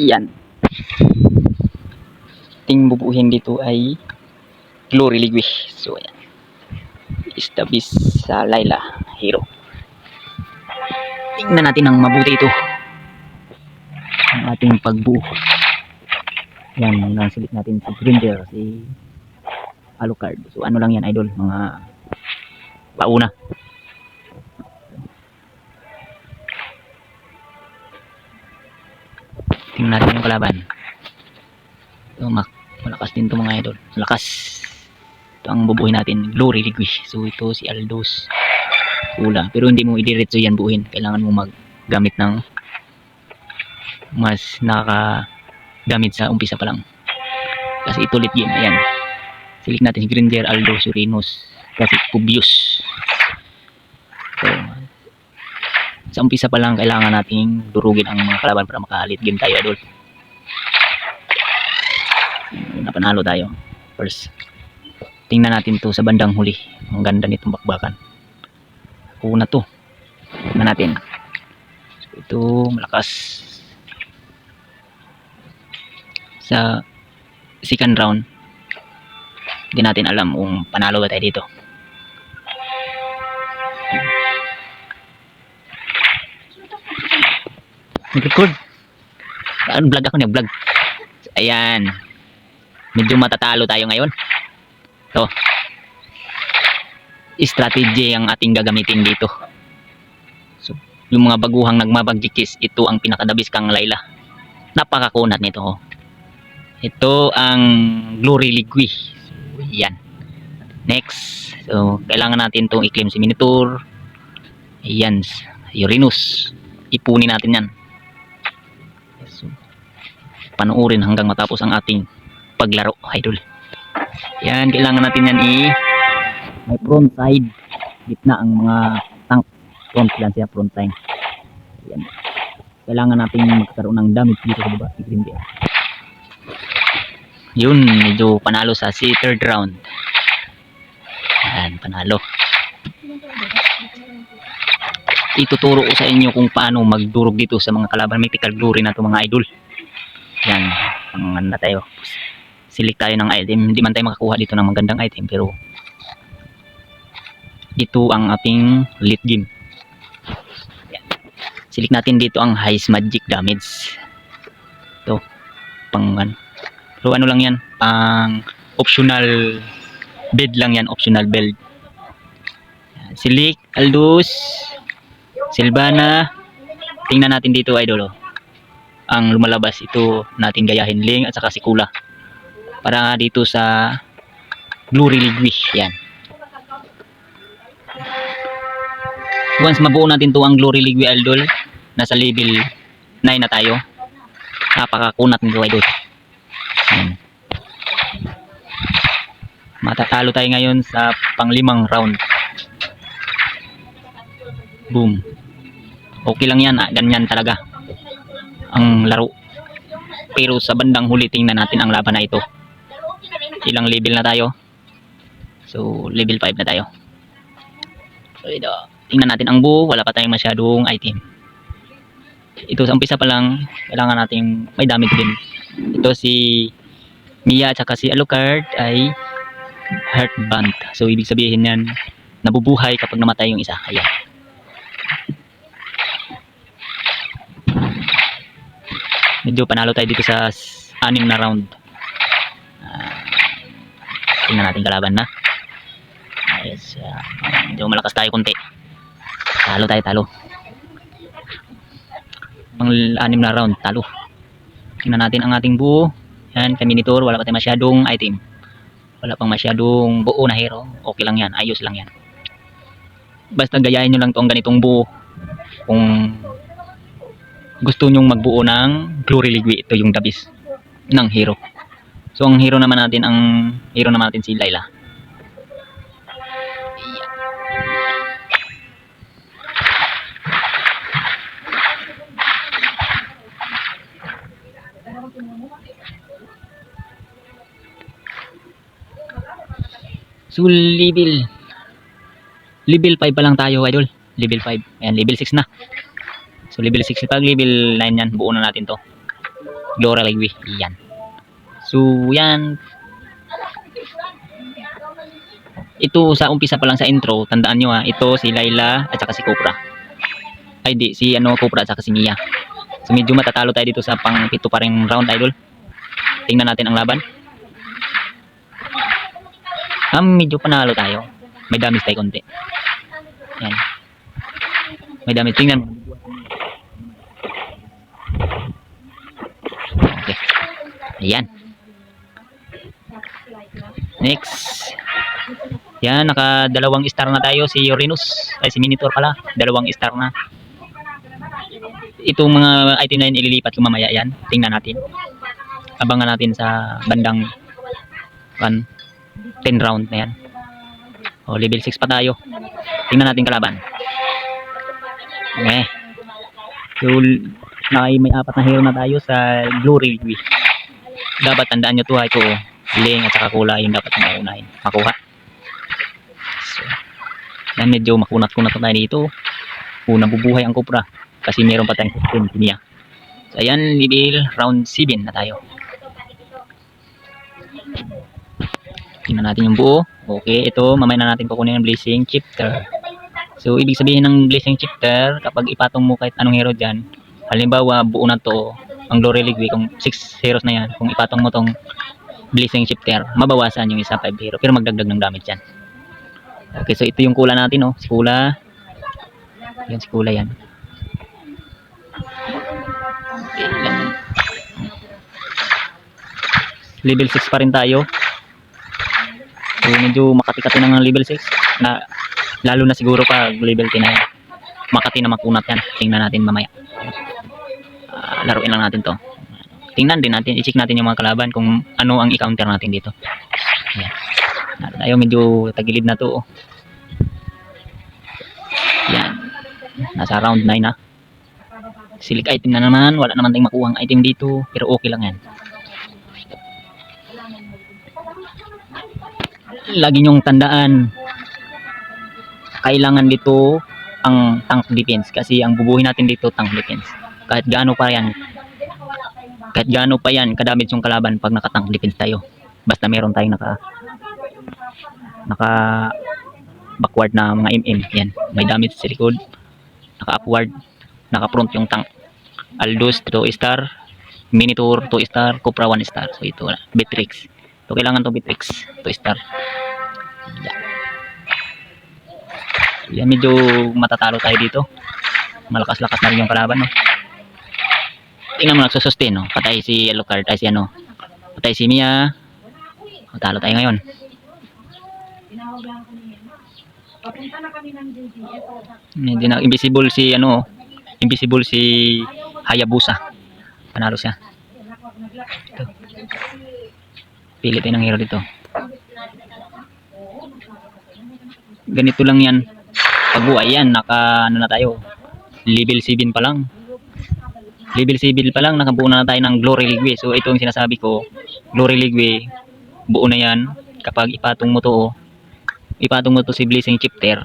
Yan. Ting bubuhin dito ay Glory Ligwi. So ayan. Istabis sa Layla Hero. Tingnan natin ng mabuti ito. Ang ating pagbuo. Yan, nasilit natin si Grinder, si Alucard. So ano lang yan, idol, mga pauna. Tingnan natin yung kalaban. So, malakas din ito mga idol. Malakas. Ito ang bubuhin natin, Glory Ligwi. So ito si Aldos Ula. Pero hindi mo idiretso yan buuhin. Kailangan mo maggamit ng mas nakakagamit sa umpisa pa lang. Kasi ito ulit game. Ayan. Select natin si Grinder, Aldo, Surinos. Kasi Cubius. So, sa umpisa pa lang kailangan nating durugin ang mga kalaban para maka-late game tayo, idol. Napanalo tayo. First. Tingnan natin to sa bandang huli. Ang ganda nitong bakbakan. Una to. Tingnan natin. So, ito malakas. Sa second round, hindi natin alam kung panalo ba tayo dito. Nag-record. Vlog ako, nag-vlog. Ayan. Medyo matatalo tayo ngayon. To. Strategy ang ating gagamitin dito. So, yung mga baguhang nagmabagjikis, ito ang pinakadabis kang Layla. Napakakunat nito. Oh. Ito ang Glory Ligwi. So, yan. Next. So, kailangan natin itong i-claim si Minotaur. Ayan. Uranus. Ipunin natin yan. So, panoorin hanggang matapos ang ating paglaro, idol. Yan, kailangan natin yan may front side, gitna ang mga tank, front lang siya, front line. Yan. Kailangan natin magkaroon ng damage dito sa baba, si Grinder. Yun, medyo panalo sa third round. Yan, panalo. Ituturo ko sa inyo kung paano magdurog dito sa mga kalaban mythical glory na ito, mga idol. Yan, ang tayo. Select tayo ng item. Hindi man tayo makakuha dito ng magandang item, pero ito ang ating late game. Yan. Select natin dito ang highest magic damage. Ito, pero ano lang yan, pang optional build lang yan, optional build. Yan. Select Aldous, Sylvana. Tingnan natin dito, idol. Ang lumalabas, ito natin gayahin, Ling at saka si Kula. Para dito sa Glory Ligwi. Yan. Once mabuo natin to ang Glory Ligwi, idol, nasa level 9 na tayo. Napakakunat nito, idol. Yan. Matatalo tayo ngayon sa pang-5 round. Boom. Okay lang yan, ganyan talaga ang laro. Pero sa bandang huli, tingnan natin ang laban na ito. Ilang level na tayo? So, level 5 na tayo. So, ito. Tingnan natin ang buo. Wala pa tayong masyadong item. Ito, sa umpisa pa lang, kailangan natin may damage din. Ito si Mia at saka si Alucard ay heart band. So, ibig sabihin yan, nabubuhay kapag namatay yung isa. Ayan. Medyo panalo tayo dito sa 6 na round. Tingnan natin kalaban na. Ayos. Medyo malakas tayo konti. Talo tayo, talo. Pang 6 na round, talo. Tingnan natin ang ating buo. Yan, kay Minotaur, wala pa tayo masyadong item. Wala pang masyadong buo na hero. Okay lang yan, ayos lang yan. Basta gayahin nyo lang itong ganitong buo. Kung gusto nyong magbuo ng Glory Ligwi, ito yung dabis ng hero. So ang hero naman natin, si Layla. So level 5 pa lang tayo, idol. Level 5. Ayan, level 6 na. So level 6, pag level 9 yan, buo na natin to. Glory Ligwi. Yan. So, yan. Ito sa umpisa pa lang sa intro, tandaan nyo ha, ito si Layla at saka si Cobra. Ay di, si Cobra at saka si Mia. So medyo matatalo tayo dito sa pang pito pa ring round, idol. Tingnan natin ang laban. Medyo panalo tayo. May damage tayo konti. Yan. May damage, tingnan. Okay. Ayan. Next. Yan, naka dalawang star na tayo si Uranus. Ay, si Minotaur pala. Dalawang star na. Itong mga item na yun, ililipat ko mamaya yan. Tingnan natin. Abangan natin sa bandang 10 round na yan. O, level 6 pa tayo. Tingnan natin kalaban. Okay. So, may apat na hero na tayo sa Glory Ligwi. Dapat tandaan nyo to ha. Ito, Ling at saka kulay yung dapat maunahin. Makuha. So, yan, medyo makunat-kunat na tayo dito. Unang bubuhay ang Cobra. Kasi meron pa tayong system niya. So, ayan, level round 7 na tayo. Tingnan natin yung buo. Okay, ito, mamaya na natin kukunin yung Blazing Shifter. So, ibig sabihin ng Blazing Shifter, kapag ipatong mo kahit anong hero dyan, halimbawa, buo na to, ang Glory Ligwi, kung 6 heroes na yan, kung ipatong mo tong Blazing Shifter, mabawasan yung isa 5 hero, pero magdagdag ng damage yan. Okay, so ito yung Kula natin, oh. Si Kula. Yan, si Kula yan. Okay, yan. Level 6 pa rin tayo. So, medyo makati-kati ng level 6 na lalo na siguro pag level 10 na yan. Makati na makunat yan. Tingnan natin mamaya. Laruin lang natin to. Tingnan din natin, i-check natin yung mga kalaban kung ano ang i-counter natin dito. Ayan. Tayo medyo tagilid na to. Oh. Yan. Nasa round 9 na. Silik item na naman. Wala naman tayong makuhang item dito. Pero okay lang yan. Lagi nyong tandaan, kailangan dito ang tank defense kasi ang bubuhin natin dito tank defense. Kahit gaano pa yan kadamage yung kalaban pag naka-tank defense tayo. Basta meron tayong naka backward na mga MM. Yan, may damage sa likod. Naka upward, naka front yung tank. Aldous 2 star, Minotaur 2 star, Cobra 1 star. So ito na, Beatrix. So kailangan to Beatrix 2 star. Yan, medyo matatalo tayo dito. Malakas-lakas na rin yung kalaban, no? Tingnan mo, nagsusustain, no? Patay si Yellow Card, ay si patay si Mia. Talo tayo ngayon. Medyo na invisible si invisible si Hayabusa. Panalo siya. Ito. Pili tayo ng hero dito. Ganito lang yan. Pagbuhay yan, na tayo. Level 7 pa lang. Level 7 pa lang, nakabuo na tayo ng Glory Ligwi. So ito yung sinasabi ko, Glory Ligwi, buo na yan. Kapag ipatong mo to si Blazing Shifter,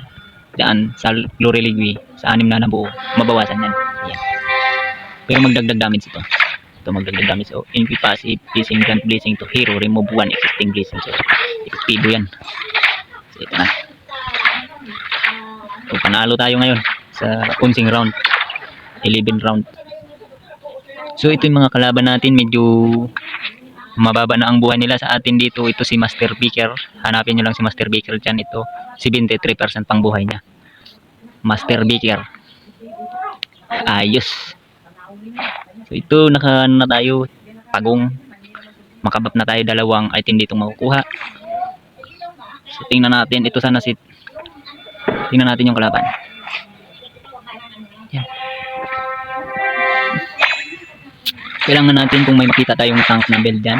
daan sa Glory Ligwi, sa 6 na nabuo, mabawasan yan. Yan. Pero magdagdag damage ito. Ito magdagdag damage. So, in passive, Blazing Grant Blazing to hero, remove 1 existing Blazing. So, epektibo yan. So, ito na. So, panalo tayo ngayon sa 11 round. 11 round. So, ito yung mga kalaban natin. Medyo mababa na ang buhay nila sa atin dito. Ito si Master Beaker. Hanapin nyo lang si Master Beaker dyan. Ito, 73% pang buhay niya. Master Beaker. Ayos. So, ito, naka na tayo. Pagong. Makabap na tayo. Dalawang item dito makukuha. So, tingnan natin. Ito sana tingnan natin yung kalaban. Yan. Kailangan natin kung may makita tayong tank na build dyan,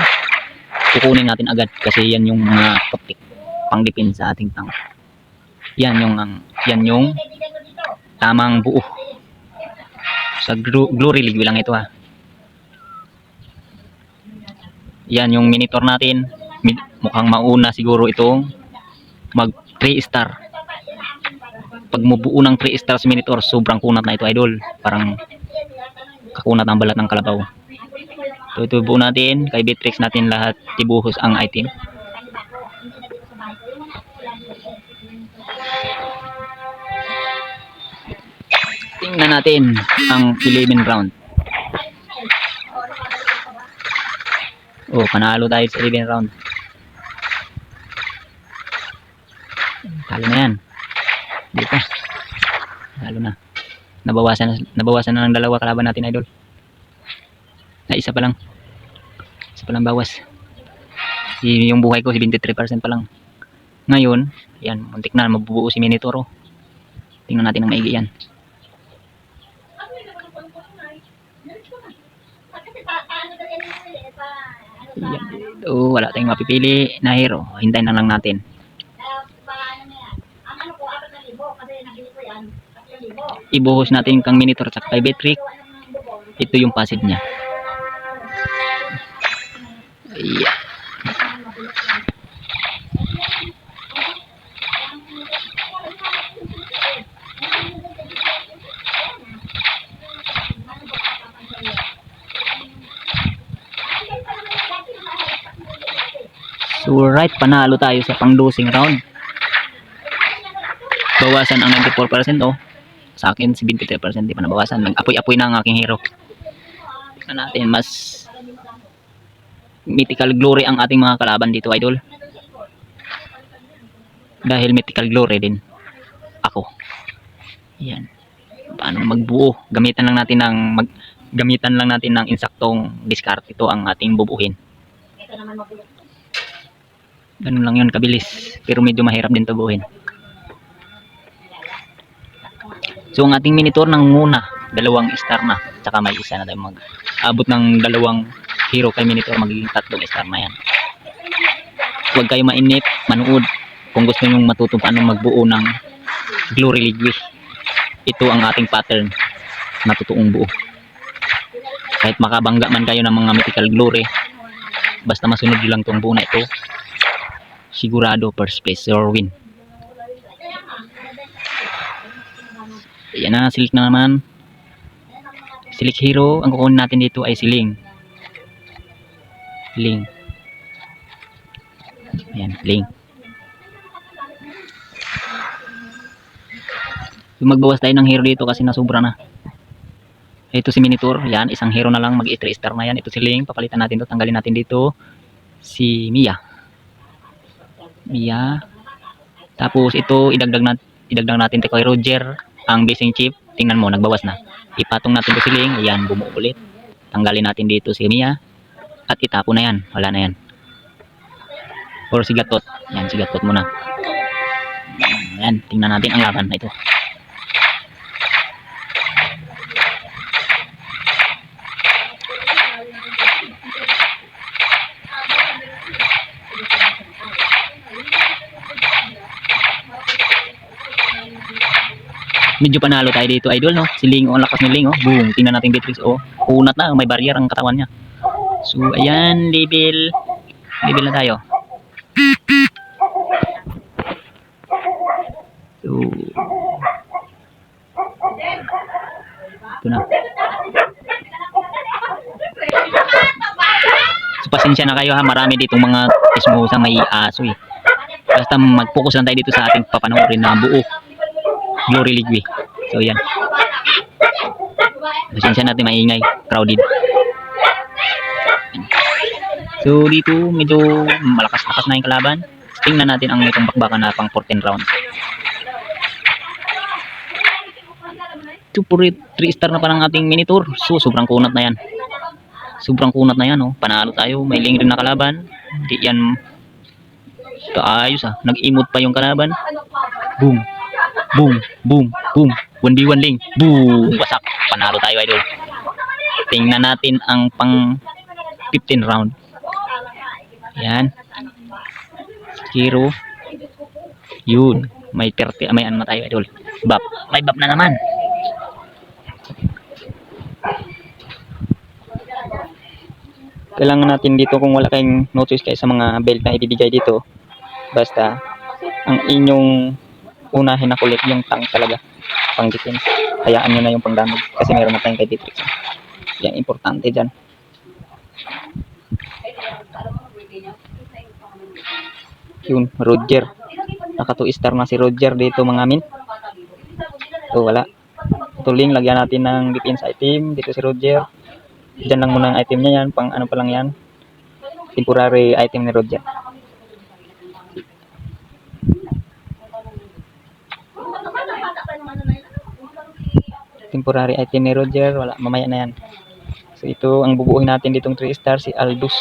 kukunin natin agad kasi yan yung mga tactic pang defense sa ating tank. Yan yung tamang buo. Sa Glory Ligwi lang ito ha. Yan yung Minotaur natin. Mukhang mauna siguro itong mag 3 star. Pag mubuo ng 3 stars Minotaur, sobrang kunat na ito, idol. Parang kakunat ang balat ng kalabaw. So ito buo natin, kay Bitrix natin lahat ibuhos ang item. Tingnan natin ang 11 round. Oh, panalo tayo sa 11 round. Talo na yan. Dito. Talo na. Nabawasan na ng dalawa kalaban natin, idol. Na isa pa lang. Isa pa lang bawas. Yung buhay ko 73% pa lang. Ngayon, yan, muntik na mabubuo si Minotaur. Tingnan natin ang maigi yan. Oh, wala tayong mapipili na hero. Hintayin na lang natin. Ibuhos natin kang Minotaur at kay Bitrix. Ito yung passive niya. Yeah. So right, panalo tayo sa pang-dosing round. Bawasan ang 94%, oh. Sa akin 73%, di pa nabawasan. Nag-apoy-apoy na ang aking hero. Tingnan natin, mas mythical glory ang ating mga kalaban dito, idol. Dahil mythical glory din ako. Yan. Paano magbuo? Gamitan lang natin ng insaktong discard. Ito ang ating bubuhin. Ganun lang yun, kabilis. Pero medyo mahirap din tubuhin. So ang ating Minotaur ng muna, 2 star na. Tsaka may isa na tayo mag-abot ng 2 hero kay Minotaur, magiging 3 star na yan. Huwag kayo mainip, manood. Kung gusto nyo matuto paano magbuo ng Glory League, ito ang ating pattern na totoong buo. Kahit makabangga man kayo ng mga mythical glory, basta masunod lang itong buo na ito, sigurado first place or win. Ayan na, select na naman. Select hero. Ang kukunin natin dito ay si Ling. Ling. Ayan, Ling. Yung magbawas tayo ng hero dito kasi nasobra na. Ito si Minotaur. Yan, isang hero na lang. Mag-3 star na yan. Ito si Ling. Papalitan natin to. Tanggalin natin dito si Mia. Mia. Tapos ito idagdag natin kay Roger ang basing chip. Tingnan mo, nagbawas na. Ipatong natin to si Ling. Ayan, bumuo ulit. Tanggalin natin dito si Mia. At itapo na yan. Wala na yan. Or si Gatot. Yan, si Gatot muna. Ayan, tingnan natin ang laban na ito. Medyo panalo tayo dito, idol, no? Si Ling, oh, ang lakas ni Ling, oh. Boom, tingnan natin Bitrix, oh. Kunat na, may barrier ang katawan niya. So, ayan, level na tayo. So, ito na. So, pasensya na kayo, ha. Marami ditong mga ismosa may aso, eh. Basta mag-focus lang tayo dito sa ating papanoorin na buo Glory League. So yan. Pasensya natin maingay, crowded. So dito medyo malakas-lakas na yung kalaban. Tingnan natin ang itong bakbakan na pang 14 round. 3 star na pa ng ating Minotaur. So sobrang kunat na yan. Sobrang kunat na yan, oh. Panalo tayo. May Ling rin na kalaban. Hindi yan kaayos, ah. Nag-emote pa yung kalaban. Boom. Boom, boom, boom. 1v1 Ling. Boom. Wasak. Panalo tayo, idol. Tingnan natin ang pang 15 round. Yan. Hero. Yun. May 30. May ano na tayo, idol. Bap. May bap na naman. Kailangan natin dito kung wala kayong notice kayo sa mga belt na ibibigay dito. Basta ang inyong unahin na kulit yung tank talaga pang defense. Hayaan nyo na yung pang damage kasi meron na tayong kay Bitrix. Yan, importante dyan. Yun, Roger. Naka 2 star na si Roger dito mga amin. So wala. Tuling, lagyan natin ng defense item. Dito si Roger. Diyan lang muna ang item niya yan. Pang ano pa lang yan. Temporary item ni Roger. Temporary item ni Roger. Wala, mamaya na yan. So ito, ang bubuuhin natin ditong 3 star si Aldous.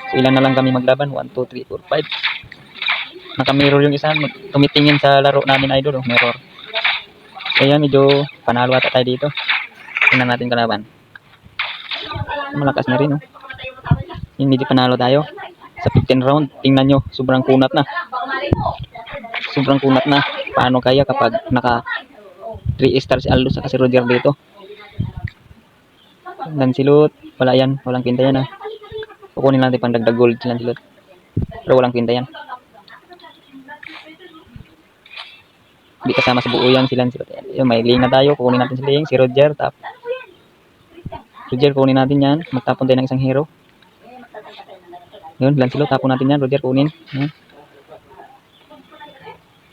So ilan na lang kami maglaban? 1, 2, 3, 4, 5. Naka-mirror yung isa. Tumitingin sa laro namin idol. Oh, mirror. Kaya medyo panalo ata tayo dito. Tingnan natin kalaban. Malakas na rin. Oh. Yung medyo panalo tayo. Sa 15 round. Tingnan nyo. Sobrang kunat na. Sobrang kunat na. Paano kaya kapag naka 3 star si Aldous at si Roger dito. Dan silot. Wala yan. Walang pinta yan. Ah. Kukunin natin pang dagdag gold silang silot. Pero walang pinta yan. Hindi kasama sa buo yan silang silot. Yung may ling na tayo. Kukunin natin si ling. Si Roger. Tap. Roger, kunin natin yan. Magtapon tayo ng isang hero. Yun. Lancelot. Tapon natin yan. Roger, kunin. Yan.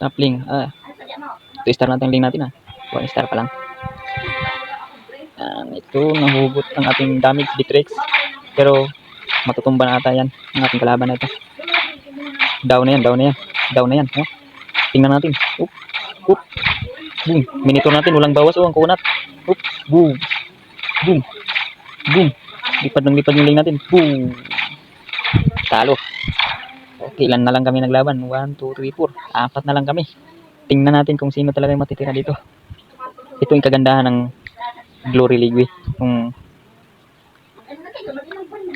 Tap ling. 2 star natin ling natin. 1 star pa lang. Ito. Nahugot ang ating damage Bitrix. Pero matutumba na ata yan. Ang ating kalaban na ito. Down na yan. Down na yan. Down na yan. Oh. Tingnan natin. Oop. Oop. Boom. Minitor natin. Walang bawas. Oh, ang kunat. Oop. Boom. Boom. Boom. Lipad ng lipad yung ling natin. Boom. Talo. Okay, ilan na lang kami naglaban? 1, 2, 3, 4. 4 na lang kami. Tingnan natin kung sino talaga yung matitira dito. Ito yung kagandahan ng Glory League. Kung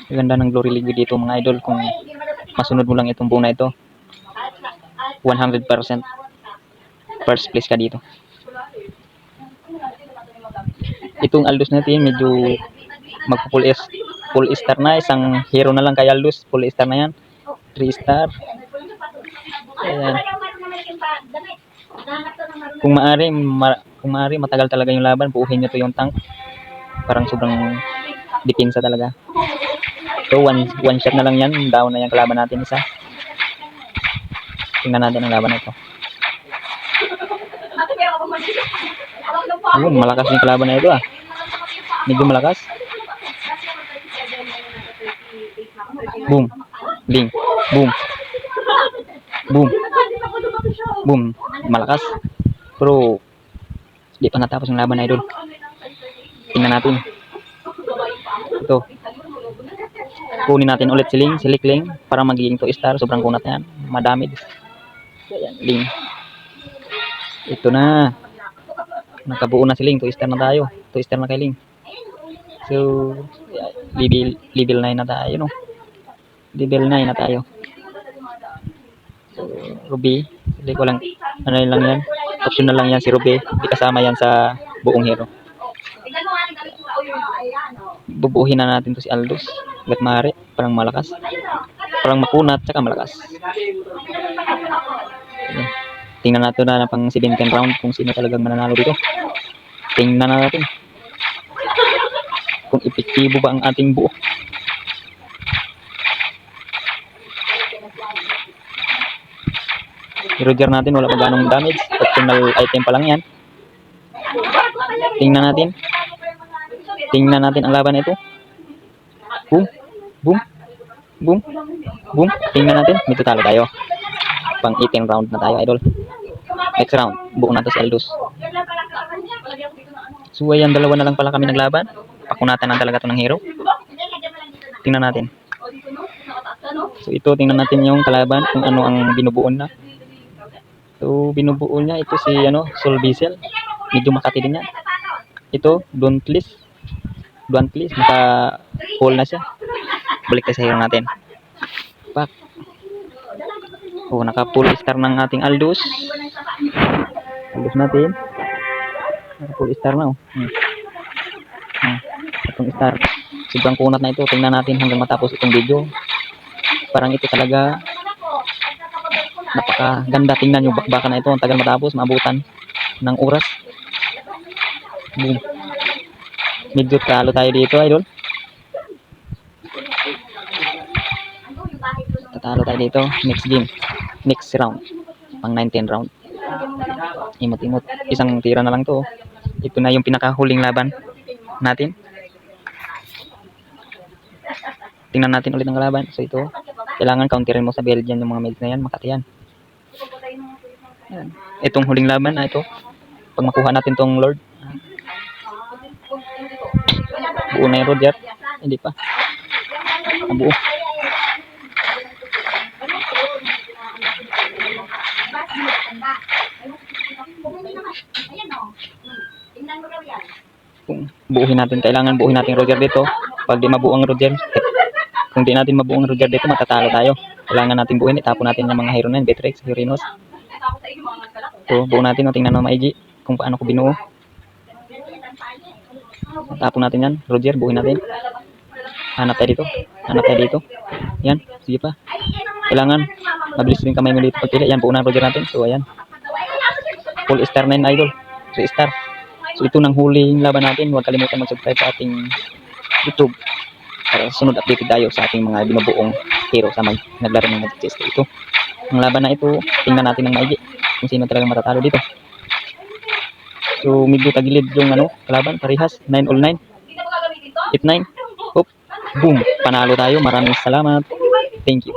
ganda ng Glory League dito mga idol, kung masunod mo lang itong buo na ito, 100% first place ka dito. Itong Aldous natin medyo full star na. Isang hero na lang kay Aldous. Full star na yan. 3 star. Ayan. Kung maaari matagal talaga yung laban, buuhin nyo to yung tank. Parang sobrang depensa talaga. So one shot na lang yan. Down na yung kalaban natin isa. Tingnan natin ang laban na ito. Ayun, malakas yung kalaban na ito ah. Medyo malakas. Boom. Ling. Boom. Boom. Boom. Malakas. Pero di pa natapos yung laban na idol. Tingnan natin. Ito. Kunin natin ulit si Ling, si Ling para magiging 2 star. Sobrang kunat na yan. Madami. Ayan, Ling. Ito na. Nakabuo na si Ling. 2 star na tayo. 2 star na kay Ling. So, level 9 na tayo, no? Level 9 na tayo. So, Ruby. Hindi ko lang, ano lang yan. Optional lang yan si Ruby. Hindi kasama yan sa buong hero. Bubuuhin na natin to si Aldous. Gat maaari. Parang malakas. Parang makunat. Tsaka malakas. Okay. Tingnan natin na pang 17 round kung sino talagang mananalo dito. Tingnan natin kung epektibo ba ang ating buo. I-Roger natin, wala pa ganong damage. Optional item pa lang yan. Tingnan natin. Tingnan natin ang laban na ito. Boom. Boom. Boom. Boom. Tingnan natin. Medyo talo tayo. Pang 18 round na tayo, idol. Next round. Buo natin si Aldous. So, ayan, dalawa na lang pala kami naglaban. Pakunatan na talaga ito ng hero. Tingnan natin. So, ito, tingnan natin yung kalaban. Kung ano ang binubuon na. So, binubuo niya. Ito si, Soul Diesel. Medyo makati din yan. Ito, Dauntless. Naka-full na siya. Balik tayo sa hero natin. Back. Oh, naka-full star ng ating Aldous. Aldous natin. Naka-full star na, oh. Itong star. Sobrang kunat na ito. Tingnan natin hanggang matapos itong video. Parang ito talaga napakaganda. Tingnan yung bakbakan na ito. Ang tagal matapos. Maabutan ng oras. Boom. Medyo talo tayo dito, idol. Tatalo tayo dito. Next game. next round. Pang 19 round. Imot-imot. Isang tira na lang to. Ito na yung pinakahuling laban natin. Tingnan natin ulit ang kalaban. So ito, kailangan counterin mo sa Belgian yung mga maids na yan, makati yan. Itong huling laban na ito. Pag makuha natin tong Lord. Buo na yung Roger. Hindi pa. Buo. Kung buuhin natin, kailangan buuhin natin Roger dito. Pag di mabuo ang Roger, kung di natin mabuo ang Roger dito, matatalo tayo. Kailangan natin buuin, itapon natin yung mga hero na yun, Beatrix, Urinos. So, buo natin, tingnan mo maigi kung paano ko binuo. Tapon natin yan, Roger, buuhin natin. Hanap tayo dito, hanap tayo dito. Yan, sige pa. Kailangan, mabilis din kamay mo dito pagpili. Yan, buo na Roger natin. So, ayan. Full star 9 idol. 3 star. So, ito nang huling laban natin. Huwag kalimutan mag-subscribe sa ating YouTube para sunod updated tayo sa ating mga binubuong hero sa naglaro ng Magic Chess. Ito, ang laban na ito, tingnan natin ng maigi kung sino talagang matatalo dito. So, medyo tagilid yung kalaban, parehas, 9 all 9. 8-9. Boom, panalo tayo. Maraming salamat. Thank you.